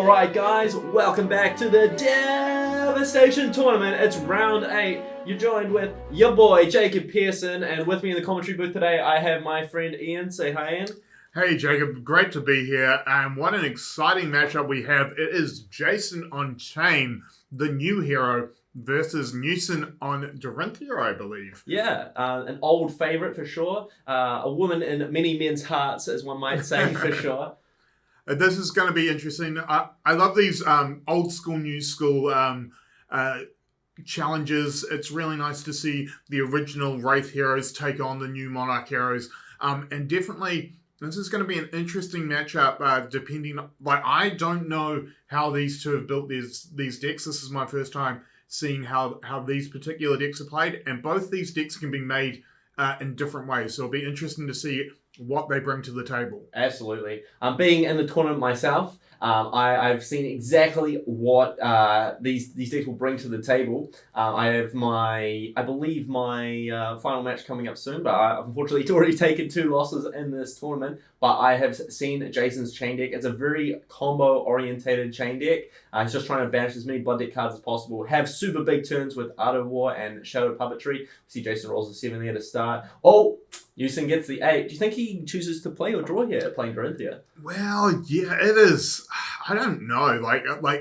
Alright guys, welcome back to the DEV-ASTATION tournament. It's round 8. You're joined with your boy Jacob Pearson, and with me in the commentary booth today I have my friend Ian. Say hi, Ian. Hey Jacob, great to be here, and what an exciting matchup we have. It is Jason on Chane, the new hero, versus Newsun on Dorinthea, I believe. Yeah, an old favourite for sure. A woman in many men's hearts, as one might say, for sure. This is going to be interesting. I love these old school, new school challenges. It's really nice to see the original Wraith heroes take on the new Monarch heroes. And definitely, this is going to be an interesting matchup, depending... I don't know how these two have built these decks. This is my first time seeing how these particular decks are played. And both these decks can be made in different ways. So it'll be interesting to see what they bring to the table. Absolutely. Being in the tournament myself, I've seen exactly what these decks will bring to the table. I have I believe my final match coming up soon, but I've unfortunately already taken 2 losses in this tournament. But I have seen Jason's chain deck. It's a very combo-orientated chain deck. He's just trying to banish as many blood deck cards as possible. Have super big turns with Art of War and Shadow Puppetry. We see Jason rolls a 7 there to start. Oh! Newsun gets the 8. Do you think he chooses to play or draw here, playing Dorinthea? Well, yeah, it is. I don't know.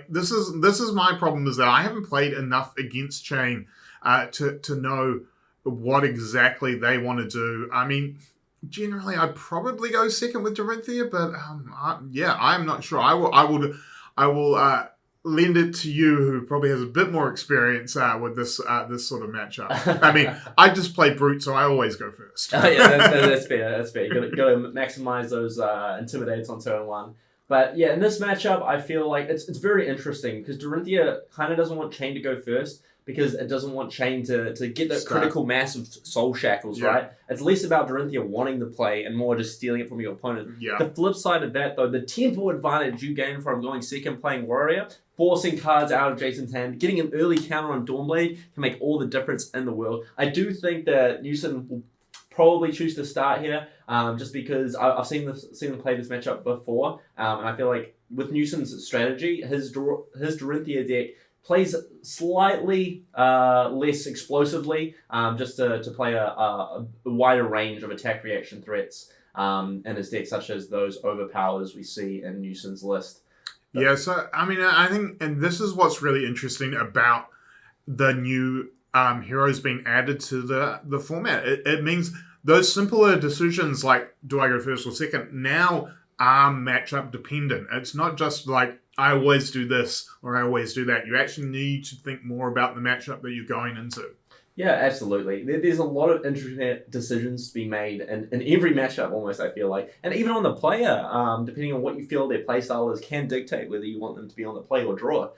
This is my problem, is that I haven't played enough against Chane to know what exactly they want to do. I mean, generally, I'd probably go second with Dorinthea, but I'm not sure. I will lend it to you, who probably has a bit more experience with this sort of matchup. I mean, I just play Brute, so I always go first. Oh, yeah, that's fair. That's fair. You got to maximize those intimidates on turn 1. But yeah, in this matchup, I feel like it's very interesting because Dorinthea kind of doesn't want Chane to go first, because it doesn't want Chane to get that critical mass of soul shackles, right? It's less about Dorinthea wanting to play and more just stealing it from your opponent. Yeah. The flip side of that, though, the tempo advantage you gain from going second playing Warrior, forcing cards out of Jason's hand, getting an early counter on Dawnblade can make all the difference in the world. I do think that Newsun will probably choose to start here, just because I've seen them play this matchup before, and I feel like with Newsun's strategy, his Dorinthea deck plays slightly less explosively, just to play a wider range of attack reaction threats in his deck, such as those overpowers we see in Newsun's list. Yeah, so, I mean, I think, and this is what's really interesting about the new heroes being added to the format. It means those simpler decisions, like, do I go first or second, now are matchup dependent. It's not just like, I always do this or I always do that. You actually need to think more about the matchup that you're going into. Yeah, absolutely. There's a lot of interesting decisions to be made in every matchup, almost, I feel like. And even on the player, depending on what you feel their playstyle is, can dictate whether you want them to be on the play or draw.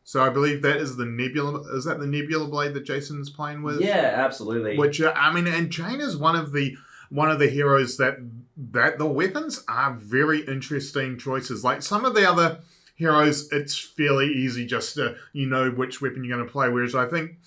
So I believe that is the Nebula. Is that the Nebula Blade that Jason's playing with? Yeah, absolutely. Which, I mean, and Chane is one of the heroes that the weapons are very interesting choices. Like some of the other heroes, it's fairly easy just to, which weapon you're going to play. Whereas I think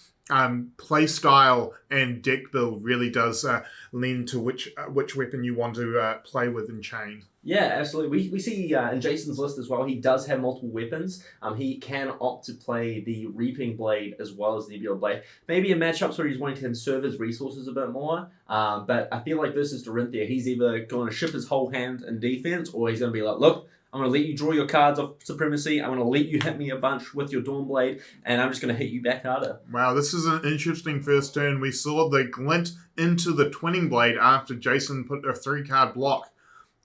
play style and deck build really does lean to which weapon you want to play with in Chane. Yeah, absolutely. We see in Jason's list as well, he does have multiple weapons. He can opt to play the Reaping Blade as well as the Nebula Blade. Maybe in matchups where he's wanting to conserve his resources a bit more. But I feel like versus Dorinthea, he's either going to ship his whole hand in defense, or he's going to be like, look, I'm going to let you draw your cards off Supremacy. I'm going to let you hit me a bunch with your Dawnblade, and I'm just going to hit you back harder. Wow, this is an interesting first turn. We saw the glint into the Twinning Blade after Jason put a 3-card block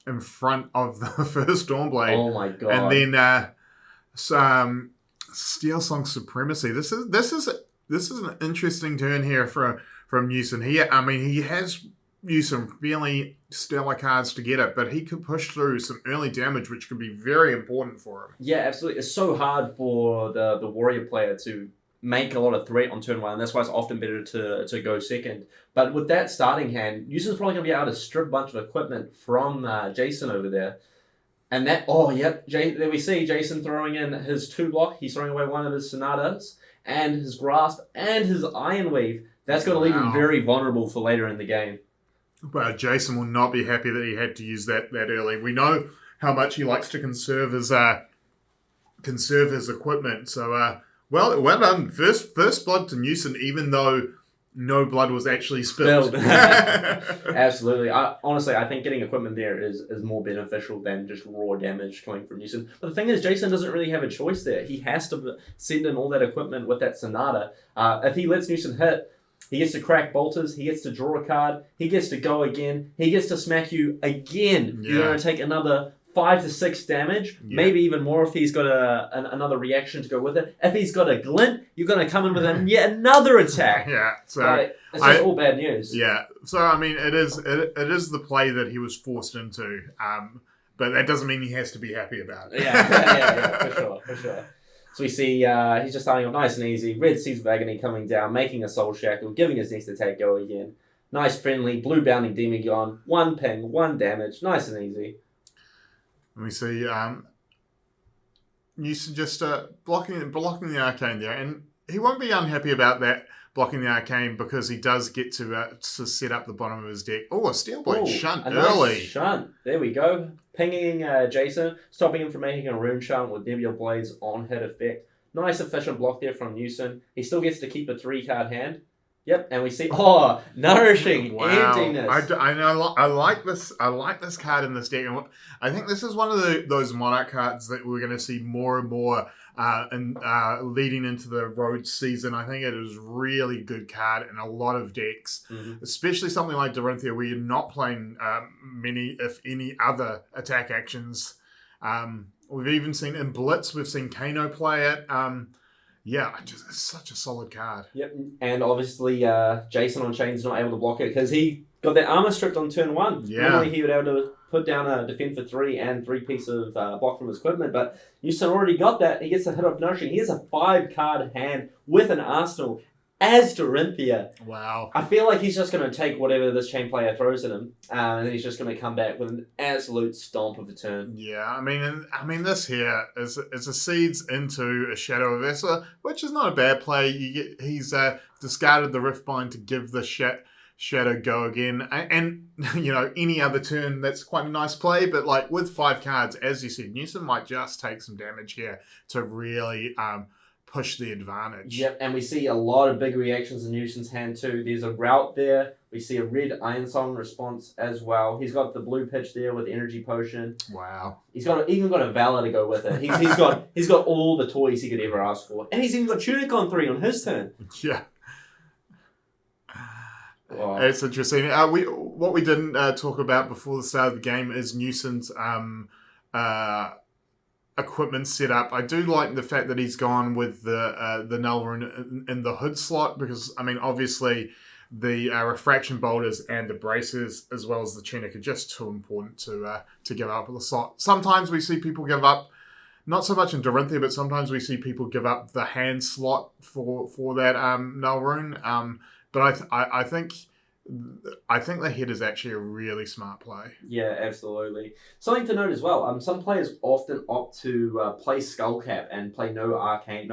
in front of the first Dawnblade. Oh my god! And then some Steel Song Supremacy. This is an interesting turn here from Newsun. He has used some fairly stellar cards to get it, but he could push through some early damage, which could be very important for him. Yeah, absolutely. It's so hard for the warrior player to make a lot of threat on turn 1, and that's why it's often better to go second. But with that starting hand, Newsun's probably going to be able to strip a bunch of equipment from Jason over there. And that, there we see Jason throwing in his 2-block. He's throwing away one of his Sonatas, and his Grasp, and his Iron Weave. That's going to leave him very vulnerable for later in the game. But Jason will not be happy that he had to use that early. We know how much he likes to conserve his conserve his equipment. So, well done. First blood to Newsun, even though no blood was actually spilled. Absolutely. Honestly, I think getting equipment there is more beneficial than just raw damage coming from Newsun. But the thing is, Jason doesn't really have a choice there. He has to send in all that equipment with that Sonata. If he lets Newsun hit, he gets to crack bolters, he gets to draw a card, he gets to go again, he gets to smack you again. Yeah. You're going to take another 5 to 6 damage, maybe even more if he's got another reaction to go with it. If he's got a glint, you're going to come in with yet another attack. Yeah, so it's just all bad news. Yeah, so I mean, it is the play that he was forced into, but that doesn't mean he has to be happy about it. Yeah, for sure. So we see he's just starting off nice and easy. Red Seeds of Agony coming down, making a Soul Shackle, giving his next attack go again. Nice friendly blue bounding Demigod, 1 ping, 1 damage, nice and easy. And we see Newsun just blocking the arcane there, and he won't be unhappy about that, blocking the arcane, because he does get to set up the bottom of his deck. Oh, a Steelblade shunt early. Nice shunt. There we go. Pinging Jason, stopping him from making a rune shunt with Nebula Blade's on hit effect. Nice efficient block there from Newsun. He still gets to keep a 3-card hand. Yep, and we see nourishing emptiness. I know. I like this. I like this card in this deck. And I think this is one of those Monarch cards that we're going to see more and more leading into the Road season. I think it is really good card in a lot of decks, especially something like Dorinthea, where you're not playing many, if any, other attack actions. We've even seen in Blitz, we've seen Kano play it. It's such a solid card. Yep, and obviously Jason on Chane's not able to block it because he got that armor stripped on turn 1. Yeah. Normally he would be able to put down a defend for 3 and 3 pieces of block from his equipment, but Newsun already got that. He gets a hit off Nourishing. He has a 5-card hand with an Arsenal as Dorinthea. Wow. I feel like he's just going to take whatever this Chane player throws at him, and then he's just going to come back with an absolute stomp of a turn. Yeah, I mean, this here is a Seeds into a Shadow of Essa, which is not a bad play. He's discarded the Riftbind to give the Shadow go again, and any other turn, that's quite a nice play. But like with 5 cards, as you said, Newsun might just take some damage here to really push the advantage. Yep, and we see a lot of big reactions in Newson's hand too. There's a route there. We see a red Iron Song response as well. He's got the blue pitch there with Energy Potion. Wow. He's even got a Valor to go with it. He's got all the toys he could ever ask for. And he's even got Tunic on 3 on his turn. Yeah. Oh. It's interesting. What we didn't talk about before the start of the game is Newson's equipment setup. I do like the fact that he's gone with the Null Rune in the hood slot, because I mean, obviously the refraction bolters and the braces as well as the tunic are just too important to give up the slot. Sometimes we see people give up, not so much in Dorinthea, but sometimes we see people give up the hand slot for that Null Rune. But I think the head is actually a really smart play. Yeah, absolutely. Something to note as well, some players often opt to play Skullcap and play no Arcane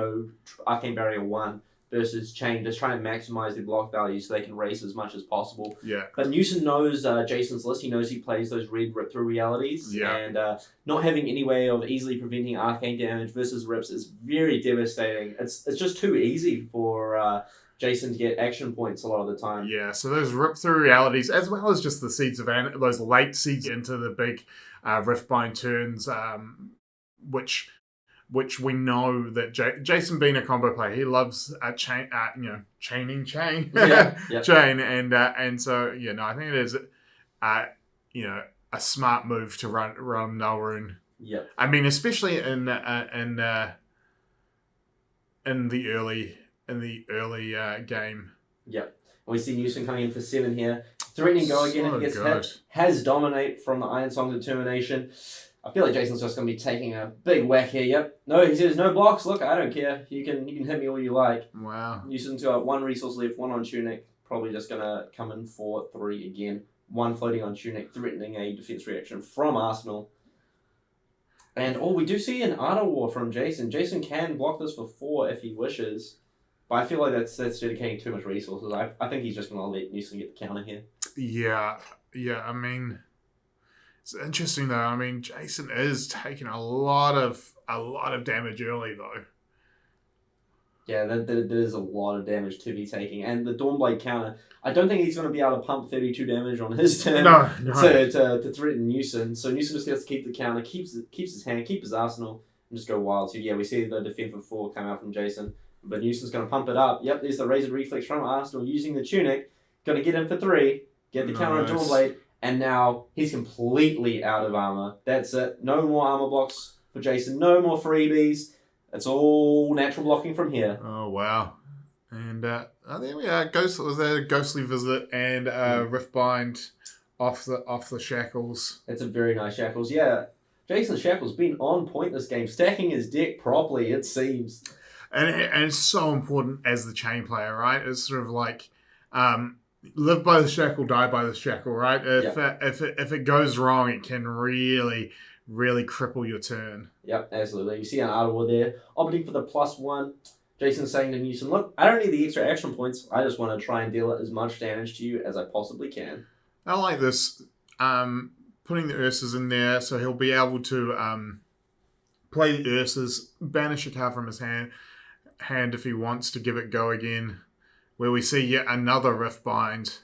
Barrier 1 versus Chane, just trying to maximize their block value so they can race as much as possible. Yeah. But Newsun knows Jason's list. He knows he plays those red rip through realities. Yeah. And not having any way of easily preventing Arcane damage versus rips is very devastating. It's just too easy for Jason to get action points a lot of the time. Yeah, so those rip through realities, as well as just the Seeds of those late seeds into the big Riftbind turns, which we know that Jason being a combo player, he loves chaining Chane, Chane, and so I think it is, a smart move to run Null Rune. Yep. I mean, especially in the early game. Yep. And we see Newsun coming in for 7 here. Threatening go again if he gets hit. Has Dominate from the Iron Song Determination. I feel like Jason's just going to be taking a big whack here. Yep. No, he says no blocks. Look, I don't care. You can hit me all you like. Wow. Newsun's got 1 resource left, 1 on Tunic. Probably just going to come in for 3 again. 1 floating on Tunic, threatening a defense reaction from Arsenal. And we do see an Ardor War from Jason. Jason can block this for 4 if he wishes. But I feel like that's dedicating too much resources. I think he's just going to let Newsun get the counter here. Yeah. I mean, It's interesting though. I mean, Jason is taking a lot of damage early though. Yeah, that is a lot of damage to be taking. And the Dawnblade counter, I don't think he's going to be able to pump 32 damage on his turn No. to threaten Newsun. So Newsun just gets to keep the counter, keeps his hand, keep his arsenal, and just go wild. So yeah, we see the defend for 4 come out from Jason. But Newson's going to pump it up. Yep, there's the Razor Reflex from Arsenal using the Tunic. Going to get in for 3, get the counter on Dawnblade, and now he's completely out of armor. That's it. No more armor blocks for Jason. No more freebies. It's all natural blocking from here. Oh, wow. And there we are. Was there a Ghostly Visit and Riftbind off the Shackles. It's a very nice Shackles. Yeah, Jason Shackles been on point this game, stacking his deck properly, it seems. And it's so important as the chain player, right? It's sort of like live by the shackle, die by the shackle, right? If it goes wrong, it can really cripple your turn. Yep, absolutely. You see an Art of War there, opting for the +1. Jason's saying to Newsun, look, I don't need the extra action points. I just want to try and deal as much damage to you as I possibly can. I like this. Putting the Ursas in there, so he'll be able to play the Ursas, banish a card from his hand if he wants to give it go again. Where we see yet another Riftbind.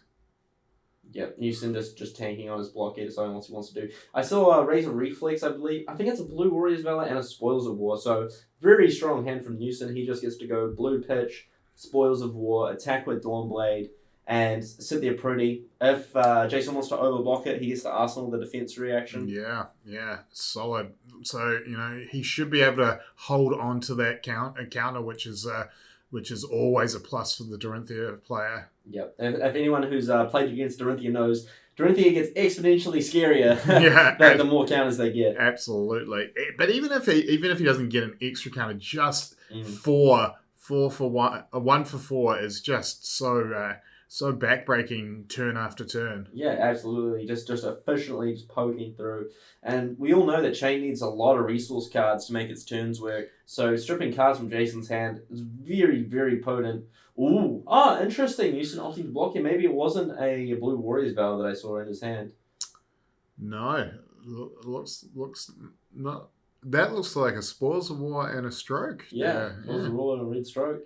Yep, Newsun just tanking on his block here, deciding what he wants to do. I saw a Razor Reflex, I believe. I think it's a Blue Warriors Valor and a Spoils of War. So, very strong hand from Newsun. He just gets to go Blue Pitch, Spoils of War, attack with Dawnblade, and sit there pretty. If Jason wants to overblock it, he gets to Arsenal the defense reaction. Yeah, solid. So, he should be able to hold on to that counter, which is always a plus for the Dorinthea player. Yep. If anyone who's played against Dorinthea knows, Dorinthea gets exponentially scarier the more counters they get. Absolutely. But even if he doesn't get an extra counter, just 4 for 1, a 1 for 4 is just so backbreaking turn after turn. Yeah, absolutely. Just efficiently just poking through. And we all know that Chane needs a lot of resource cards to make its turns work. So stripping cards from Jason's hand is very, very potent. Ooh. Ah, interesting. Newsun opting to block here. Maybe it wasn't a Blue Warriors Valor that I saw in his hand. No. Looks not. That looks like a Spoils of War and a Stroke. Yeah. Spoils of War and a Red Stroke.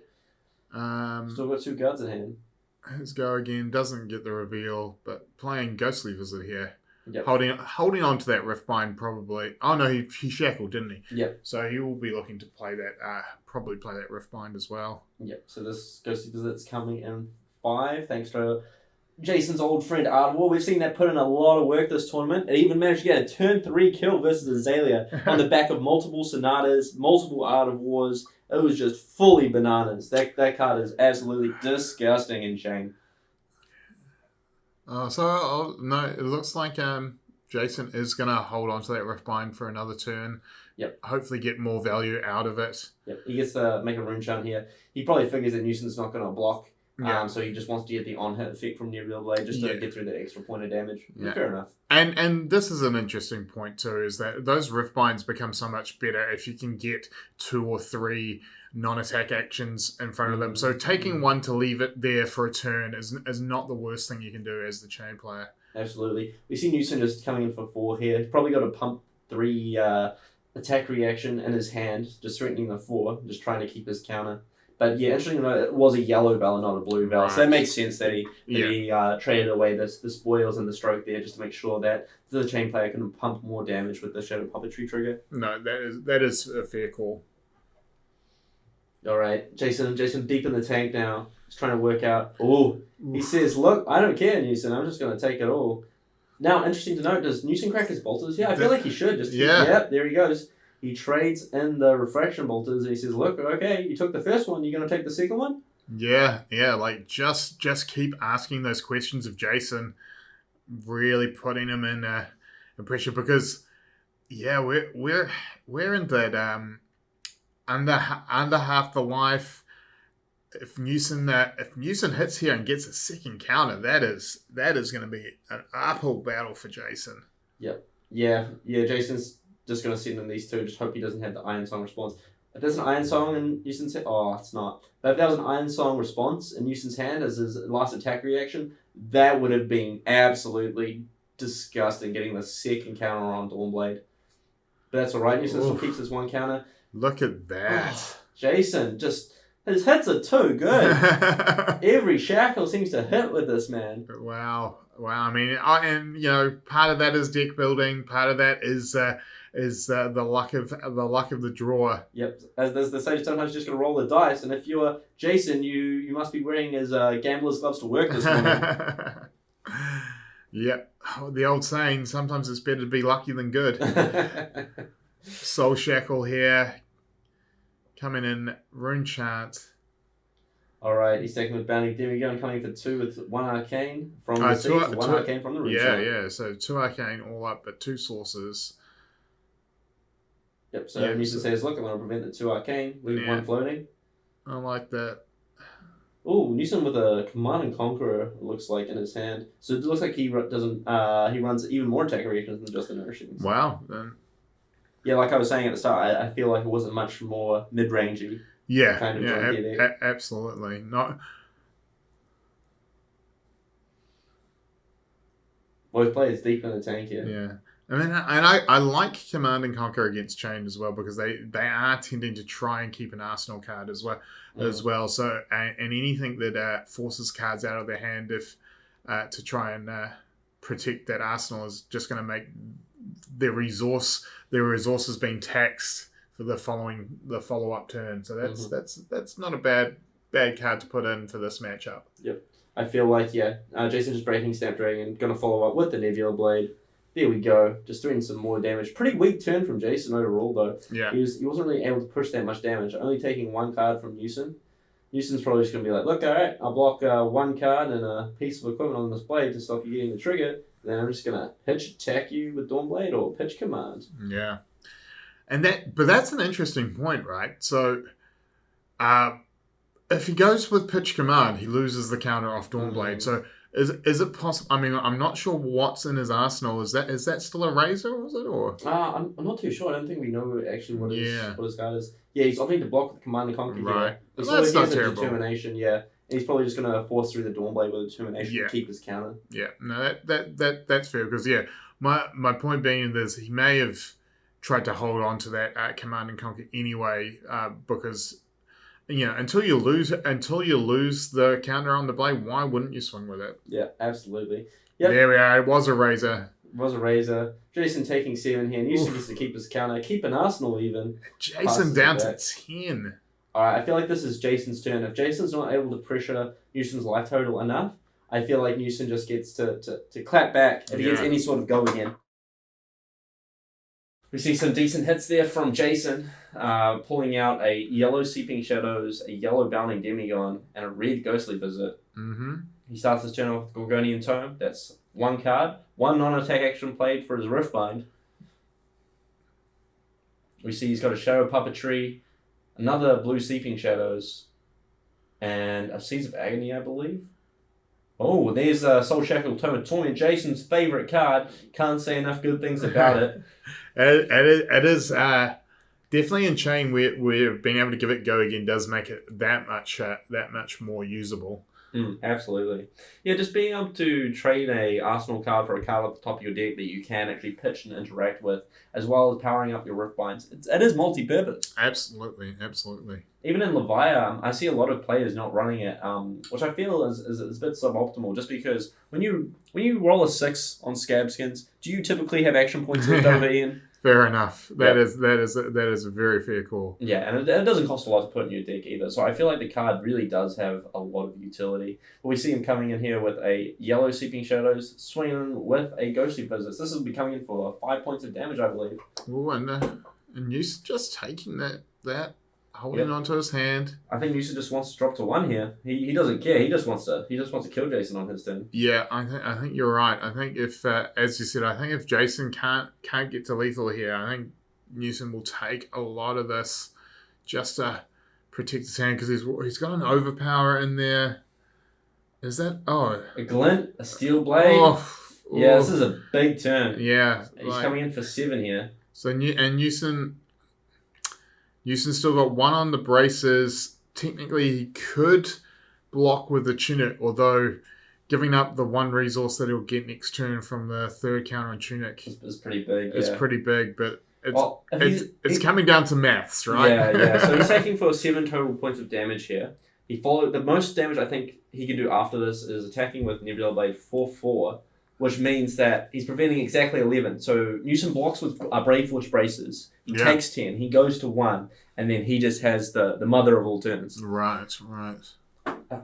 Still got 2 cards in hand. Let's go again. Doesn't get the reveal, but playing Ghostly Visit here. Yep. Holding on to that Riftbind probably. Oh no, he shackled, didn't he? Yep. So he will be looking to play that. Probably play that Riftbind as well. Yep. So this Ghostly Visit's coming in 5, thanks to Jason's old friend Art of War. We've seen that put in a lot of work this tournament. It even managed to get a turn 3 kill versus Azalea on the back of multiple Sonatas, multiple Art of Wars. It was just fully bananas. That card is absolutely disgusting in Chane. No, it looks like Jason is going to hold on to that Riftbind for another turn. Yep. Hopefully get more value out of it. Yep. He gets to make a rune chant here. He probably figures that Newson's not going to block. Yeah. So he just wants to get the on-hit effect from Neverblade just to get through that extra point of damage. Yeah. Fair enough. And this is an interesting point too, is that those Riftbinds become so much better if you can get 2 or 3 non-attack actions in front of them. So taking 1 to leave it there for a turn is not the worst thing you can do as the chain player. Absolutely. We see Newsun just coming in for 4 here. He's probably got a pump 3 attack reaction in his hand, just threatening the 4, just trying to keep his counter. But yeah, interesting to know it was a yellow Valor, not a blue Valor. Right. So that makes sense that he traded away the spoils and the stroke there just to make sure that the chain player can pump more damage with the Shadow Puppetry trigger. No, that is a fair call. All right, Jason deep in the tank now. He's trying to work out. Oh, he says, look, I don't care, Newsun. I'm just going to take it all. Now, interesting to note, does Newsun crack his bolters? Yeah, I feel like he should. Yep, there he goes. He trades in the refraction bolters and he says, look, okay, you took the first one, you're going to take the second one? Yeah, like just keep asking those questions of Jason, really putting him in pressure because, yeah, we're in that under half the life. If Newsun hits here and gets a second counter, that is going to be an uphill battle for Jason. Yep. Yeah, Jason's just going to sit in these 2. Just hope he doesn't have the Iron Song response. If there's an Iron Song in Newson's hand... Oh, it's not. But if there was an Iron Song response in Newson's hand as his last attack reaction, that would have been absolutely disgusting getting the second counter on Dawnblade. But that's alright. Newsun still keeps his one counter. Look at that. Jason, just his hits are too good. Every shackle seems to hit with this man. Wow. I mean, and you know, part of that is deck building. Part of that is the luck of the drawer. Yep. As they say, sometimes you just gotta roll the dice. And if you're Jason, you must be wearing his gambler's gloves to work this morning. Yep. Oh, the old saying: sometimes it's better to be lucky than good. Soul Shackle here. Coming in, Rune Chant. Alright, he's taking with Bounding Demigod, coming for 2 with 1 Arcane from the seas, 1 Arcane from the Rune Chant. Yeah, so 2 Arcane all up, but 2 sources. Yep, so Newsun says, look, I'm going to prevent the 2 Arcane, leave 1 floating. I like that. Oh, Newsun with a Command and Conqueror, it looks like, in his hand. So it looks like he runs even more attack reactions than just the Nourishings. Wow, then. Yeah, like I was saying at the start, I feel like it wasn't much more mid-rangey. Yeah, kind of absolutely. Not. Both players deep in the tank here. Yeah. I mean, I like Command and Conquer against Chane as well because they are tending to try and keep an Arsenal card as well. So and anything that forces cards out of their hand if to try and protect that Arsenal is just going to make their resources being taxed for the follow-up turn. So that's not a bad card to put in for this matchup. Yep. I feel like, Jason's just breaking Snapdragon, going to follow up with the Nebula Blade. There we go. Just doing some more damage. Pretty weak turn from Jason overall, though. Yeah. He wasn't really able to push that much damage, only taking 1 card from Newsun. Newson's probably just going to be like, look, alright, I'll block 1 card and a piece of equipment on this blade to stop you getting the trigger. Then I'm just going to pitch attack you with Dawnblade or pitch command. Yeah. But that's an interesting point, right? So, if he goes with pitch command, he loses the counter off Dawnblade. So, is it possible? I mean, I'm not sure what's in his arsenal. Is that still a razor? Was it or? I'm not too sure. I don't think we know actually what his card is. Yeah, he's opting to block with command and conquer. Right. Well, that's not terrible. Determination. Yeah. And he's probably just going to force through the Dawnblade with determination to keep his counter. Yeah. No, that's fair because my point being is he may have tried to hold on to that command and conquer anyway because until you lose the counter on the blade, why wouldn't you swing with it? Yeah, absolutely. Yep. There we are. It was a razor. Jason taking 7 here. Newsun gets to keep his counter, keep an arsenal even. Jason down to 10. Alright, I feel like this is Jason's turn. If Jason's not able to pressure Newson's life total enough, I feel like Newsun just gets to clap back if he gets any sort of go again. We see some decent hits there from Jason, pulling out a yellow Seeping Shadows, a yellow Bounding Demigod, and a red Ghostly Visit. Mm-hmm. He starts his turn off with Gorgonian Tome. That's 1 card. 1 non-attack action played for his Riftbind. We see he's got a Shadow Puppetry, another blue Seeping Shadows, and a Seeds of Agony, I believe. Oh, there's Soul Shackle Tome of Torment, Jason's favourite card. Can't say enough good things about it. It is definitely in Chane where being able to give it go again does make it that much more usable. Absolutely. Yeah, just being able to trade a Arsenal card for a card at the top of your deck that you can actually pitch and interact with, as well as powering up your Riftbinds. It is multi-purpose. Absolutely. Even in Leviathan, I see a lot of players not running it, which I feel is a bit suboptimal, just because when you roll a 6 on Scab Skins, do you typically have action points left over, Ian? Fair enough. That is a very fair call. Yeah, and it doesn't cost a lot to put in your deck either. So I feel like the card really does have a lot of utility. But we see him coming in here with a yellow Seeping Shadows, swinging with a Ghostly Visits. This will be coming in for 5 points of damage, I believe. Oh, and Newsun just taking that. Holding onto his hand. I think Newsun just wants to drop to 1 here. He doesn't care. He just wants to kill Jason on his turn. Yeah, I think you're right. I think if, as you said, if Jason can't get to lethal here, I think Newsun will take a lot of this just to protect his hand because he's got an overpower in there. Is that a glint, a steel blade? Yeah, this is a big turn. Yeah, he's coming in for 7 here. So Newsun's still got 1 on the braces. Technically, he could block with the Chinook, although giving up the one resource that he'll get next turn from the third counter on Tunic. It's pretty big. It's pretty big, but it's he's coming down to maths, right? Yeah. So he's taking for 7 total points of damage here. He followed the most damage I think he can do after this is attacking with Nebula Blade 4/4, which means that he's preventing exactly 11. So Newsun blocks with Brave Forge Braces. He takes 10. He goes to 1, and then he just has the mother of all turns. Right.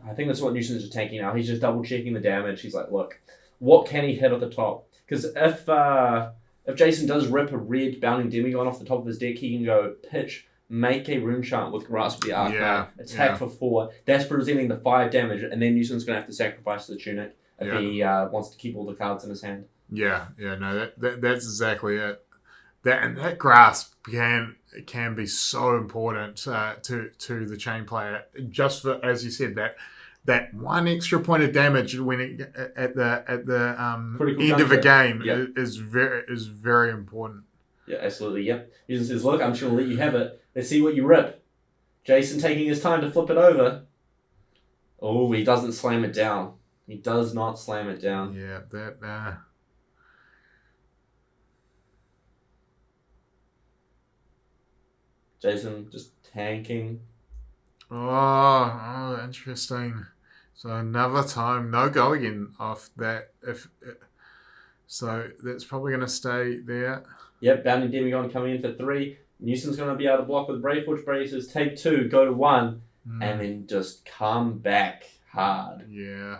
I think that's what Newson's just taking now. He's just double checking the damage. He's like, look, what can he hit at the top? Because if Jason does rip a red Bounding Demigod off the top of his deck, he can go pitch, make a rune chant with Grasp of the Arcanine, attack for 4. That's presenting the 5 damage, and then Newson's going to have to sacrifice the Tunic if he wants to keep all the cards in his hand. No, that's exactly it. That grasp can be so important to the chain player. Just for, as you said, that one extra point of damage when at the end of a game is very important. Yeah, absolutely. Yep. Jason says, "Look, I'm just going to let you have it. Let's see what you rip." Jason taking his time to flip it over. Oh, he doesn't slam it down. He does not slam it down. Yeah, that. Jason just tanking. Oh, interesting. So another time, no go again off that. So that's probably going to stay there. Yep, Bounding Demigod coming in for 3. Newson's going to be able to block with Brave Forge Braces, take 2, go to 1, and then just come back hard. Yeah.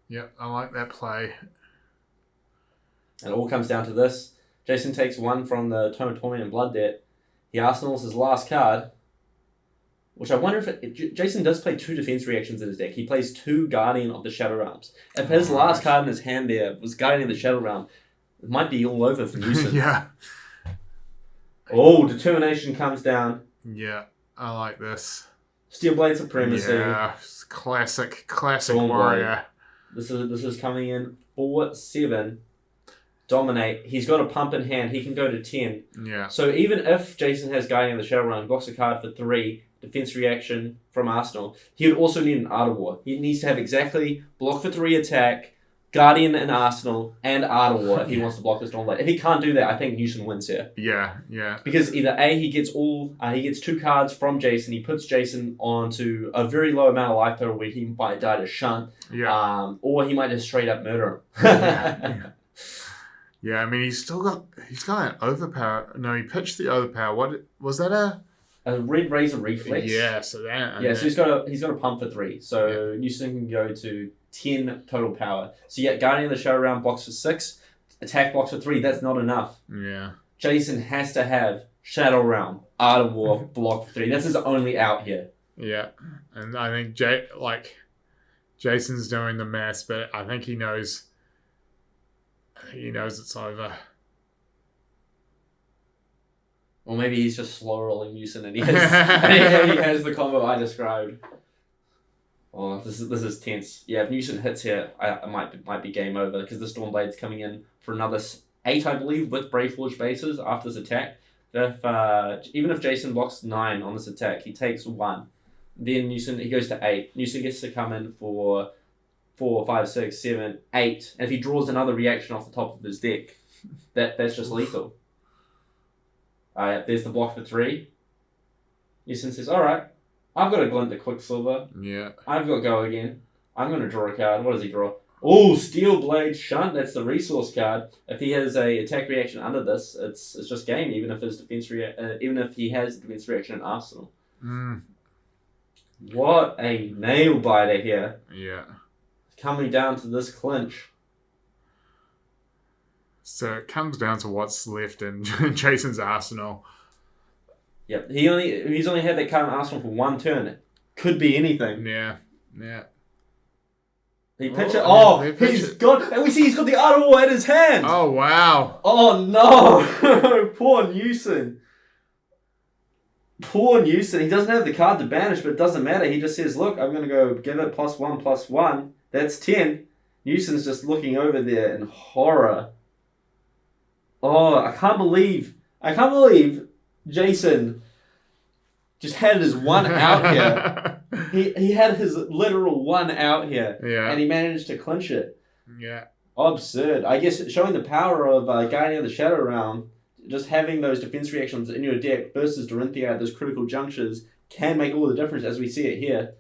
Yep, I like that play. And it all comes down to this. Jason takes 1 from the Tome of Torment and Blood Debt. He arsenals his last card, which I wonder if Jason does play 2 defense reactions in his deck. He plays 2 Guardian of the Shadow Realms. If his last card in his hand there was Guardian of the Shadow Realm, it might be all over for Newsun. Yeah. Oh, Determination comes down. Yeah, I like this. Steelblade Supremacy. Yeah, classic Dawnblade. warrior. This is coming in 4/7. Dominate. He's got a pump in hand. He can go to 10. Yeah. So even if Jason has Guardian of the Shadow Realm, blocks a card for 3, defense reaction from Arsenal, he would also need an Art of War. He needs to have exactly block for 3 attack, Guardian and Arsenal, and Art of War if he wants to block this Dawnblade. If he can't do that, I think Newsun wins here. Yeah. Because either A, he gets 2 cards from Jason, he puts Jason onto a very low amount of life total where he might die to Shunt, or he might just straight up murder him. Yeah, I mean he's got an overpower. No, he pitched the overpower. What was that? A Red Razor Reflex. Yeah, so that. So he's got a pump for 3. So Newsun can go to 10 total power. So Guardian of the Shadow Realm blocks for 6, attack blocks for 3. That's not enough. Yeah. Jason has to have Shadow Realm, Art of War, block for 3. That's his only out here. Yeah, and I think Jason's doing the maths, but I think he knows. He knows it's over. Or maybe he's just slow rolling Newsun and he has the combo I described. Oh, this is tense. Yeah, if Newsun hits here, it might be game over because this Dawnblade's coming in for another 8, I believe, with Brave Forge Bases after this attack. Even if Jason blocks 9 on this attack, he takes 1. Then he goes to 8. Newsun gets to come in for 4, 5, 6, 7, 8. And if he draws another reaction off the top of his deck, that's just lethal. There's the block for 3. Newsun says, alright, I've got a Glint to Quicksilver. Yeah. I've got Go again. I'm going to draw a card. What does he draw? Oh, Steelblade Shunt. That's the resource card. If he has a attack reaction under this, it's just game. Even if he has a defense reaction in Arsenal. What a nail biter here. Yeah. Coming down to this clinch. So it comes down to what's left in Jason's arsenal. Yep. He's only had that card in Arsenal for 1 turn. It could be anything. Yeah. He pitch it. He's got. And we see he's got the Art of War in his hand. Oh wow. Oh no! Poor Newsun. He doesn't have the card to banish, but it doesn't matter. He just says, "Look, I'm going to go give it +1/+1. That's 10." Newson's just looking over there in horror. Oh, I can't believe Jason just had his one out here. He had his literal one out here, Yeah. and he managed to clinch it. Yeah. Absurd. I guess showing the power of Guardian of the Shadow Realm, just having those defense reactions in your deck versus Dorinthea at those critical junctures can make all the difference as we see it here.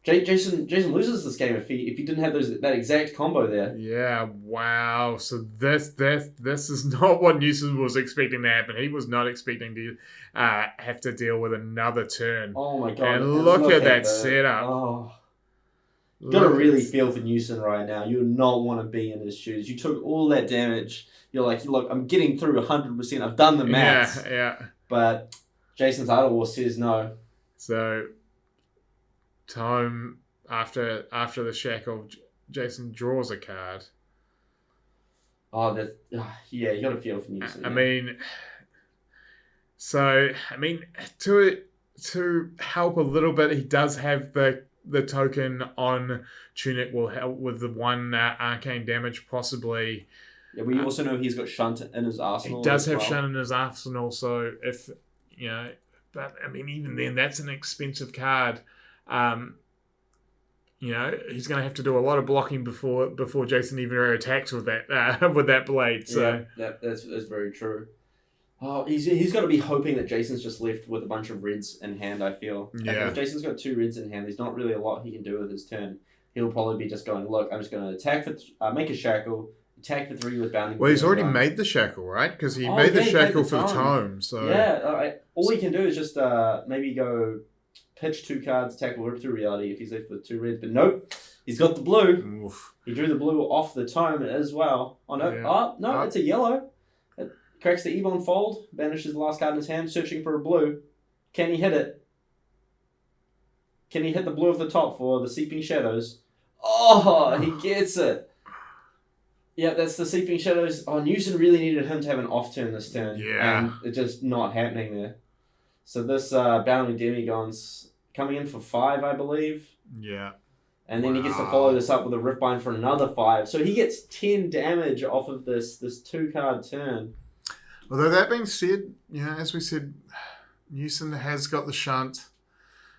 Jason loses this game if he didn't have that exact combo there. Yeah, wow. So this is not what Newsun was expecting to happen. He was not expecting to have to deal with another turn. Oh my god. And look at that setup. Oh. Gotta really feel for Newsun right now. You would not want to be in his shoes. You took all that damage. You're like, look, I'm getting through 100%. I've done the maths. Yeah. But Jason's Idol War says no. So time after the shackle, Jason draws a card. Oh, yeah, you got to feel for Newsun. I mean, to help a little bit, he does have the token on Tunic will help with the one arcane damage possibly. Yeah, we also know he's got Shunt in his arsenal. He does have Shunt in his arsenal, so if but I mean, even then, that's an expensive card. He's going to have to do a lot of blocking before Jason even attacks with that blade. So yeah, that's very true. Oh, he's got to be hoping that Jason's just left with a bunch of reds in hand. I feel. Yeah. If Jason's got 2 reds in hand, there's not really a lot he can do with his turn. He'll probably be just going, look, I'm just going to attack for make a shackle, attack for 3 with bounding. Well, he's already made the shackle, right? Because he made the shackle for the tome. So yeah, all he can do is just maybe go pitch 2 cards, attack or rip through reality if he's left with 2 reds. But nope, he's got the blue. Oof. He drew the blue off the tome as well. Oh no, Yeah. It's a yellow. It cracks the Ebon fold, banishes the last card in his hand, searching for a blue. Can he hit it? Can he hit the blue of the top for the Seeping Shadows? Oh, he gets it. Yeah, that's the Seeping Shadows. Oh, Newsun really needed him to have an off turn this turn. Yeah. And it's just not happening there. So this Bounding Demigon's coming in for 5, I believe. Yeah. And then he gets to follow this up with a Riftbind for another 5. So he gets 10 damage off of this 2-card turn. Although that being said, as we said, Newsun has got the Shunt.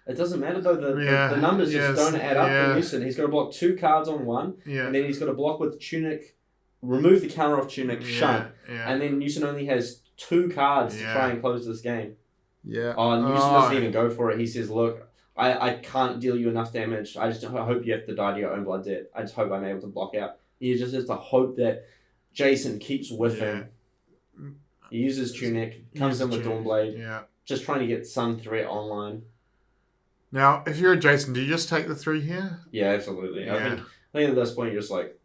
It doesn't matter though, the numbers just don't add up for Newsun. He's got to block 2 cards on one, and then he's got to block with Tunic, remove the counter off Tunic, Shunt, and then Newsun only has 2 cards to try and close this game. Yeah. Oh, Newsun doesn't even go for it. He says, look, I can't deal you enough damage. I hope you have to die to your own blood debt. I just hope I'm able to block out. He just has to hope that Jason keeps with him. He uses Tunic, comes in with Dawnblade, just trying to get some threat online. Now, if you're a Jason, do you just take the 3 here? Yeah, absolutely. Yeah. I think at this point you're just like,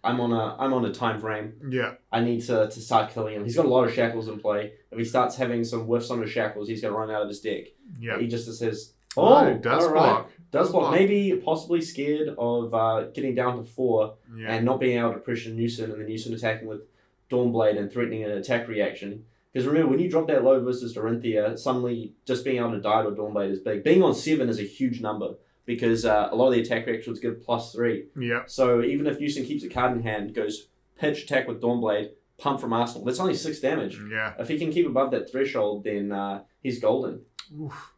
I'm on a time frame. Yeah. I need to start killing him. He's got a lot of shackles in play. If he starts having some whiffs on his shackles, he's going to run out of his deck. Yeah. He just says, does all block. Right. Does block. Maybe possibly scared of getting down to 4 and not being able to pressure Newsun, and then Newsun attacking with Dawnblade and threatening an attack reaction. Because remember, when you drop that low versus Dorinthea, suddenly just being able to die to a Dawnblade is big. Being on 7 is a huge number because a lot of the attack reactions give +3. Yeah. So even if Newsun keeps a card in hand, goes pitch, attack with Dawnblade, pump from Arsenal, that's only 6 damage. Yeah. If he can keep above that threshold, then he's golden. Oof.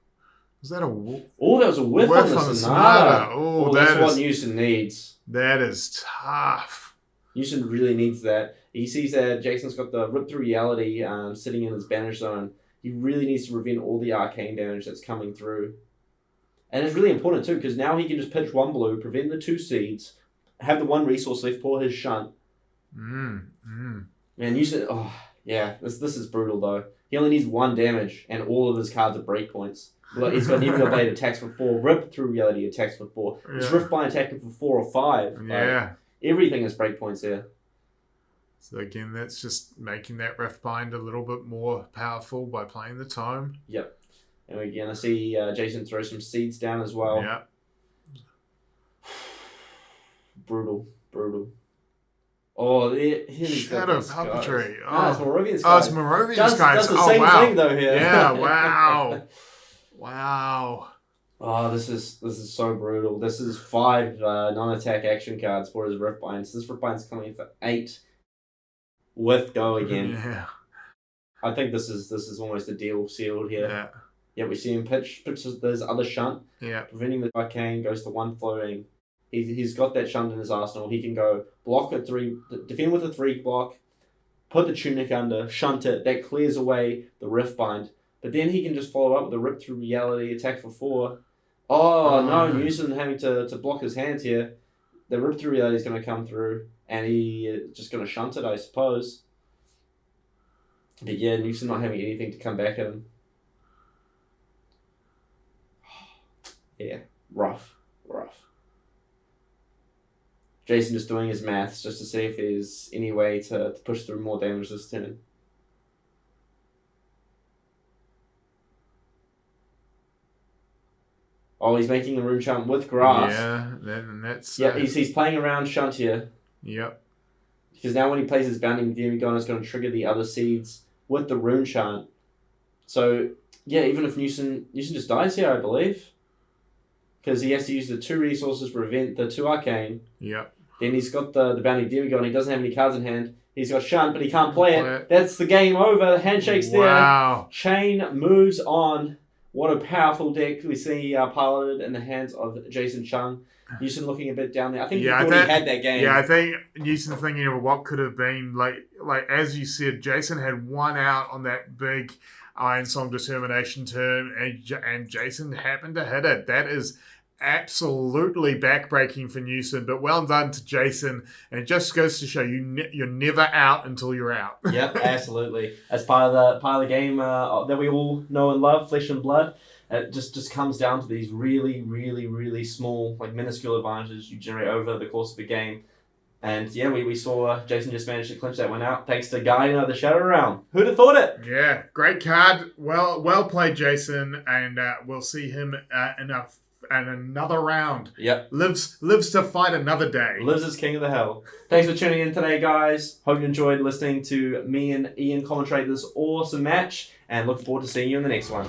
Was that a Oh, that was a whiff on the Sonata. Oh, that's what Newsun needs. That is tough. Newsun really needs that. He sees that Jason's got the Rip Through Reality sitting in his banish zone. He really needs to prevent all the arcane damage that's coming through. And it's really important too, because now he can just pitch 1 blue, prevent the 2 seeds, have the 1 resource left for his Shunt. Man, Newsun, this is brutal though. He only needs 1 damage, and all of his cards are breakpoints. Like, he's got Newsun attacks for 4, Rip Through Reality attacks for 4. His Riftbind attacking for 4 or 5. Yeah. Everything is breakpoints there. So again, that's just making that Riftbind a little bit more powerful by playing the tome. Yep. And again, I see Jason throw some seeds down as well. Yeah. Brutal. Oh, Shadow Puppetry. Oh, it's Moravian Skies. Oh, it's Moravian Skies. Does the same thing though here. Yeah, wow. Wow. Oh, this is so brutal. This is 5 non-attack action cards for his Riftbinds. This Riftbind's coming in for 8 with go again. Yeah. I think this is almost a deal sealed here. Yeah. Yeah, we see him pitch there's other shunt, Yeah. preventing the arcane, goes to one floating. He's got that shunt in his arsenal. He can go block a 3, defend with a 3 block, put the tunic under, shunt it. That clears away the Riftbind. But then he can just follow up with a Rip Through Reality, attack for 4. Oh no, Newsun having to block his hand here. The Rip Through Reality is going to come through, and he just going to shunt it, I suppose. But yeah, Newsun not having anything to come back at him. Yeah, rough. Jason just doing his maths just to see if there's any way to push through more damage this turn. Oh, he's making a rune shunt with grass. Yeah, that's... Yeah, he's playing around shunt here. Yep. Because now when he plays his Bounding Demigod, it's going to trigger the other seeds with the rune shunt. So, yeah, even if Newsun just dies here, I believe. Because he has to use the 2 resources to prevent the 2 arcane. Yep. Then he's got the Bounding Demigod and he doesn't have any cards in hand. He's got shunt, but he can't play it. That's the game over. The handshake's there. Wow. Chane moves on. What a powerful deck we see piloted in the hands of Jason Chung. Newsun looking a bit down there. I think he thought he had that game. Yeah, I think Newsun thinking of what could have been. Like as you said, Jason had 1 out on that big Iron Song Determination turn, and Jason happened to hit it. That is absolutely backbreaking for Newsun, but well done to Jason. And it just goes to show you're never out until you're out. Yep, absolutely. As part of the game that we all know and love, Flesh and Blood, it just comes down to these really, really, really small, like minuscule advantages you generate over the course of a game. And yeah, we saw Jason just managed to clinch that one out thanks to guiding out the Shadow Realm. Who'd have thought it? Yeah, great card. Well played, Jason, and we'll see him in another round. Yep. Lives to fight another day. Lives as king of the hill. Thanks for tuning in today, guys. Hope you enjoyed listening to me and Ian commentate this awesome match, and look forward to seeing you in the next one.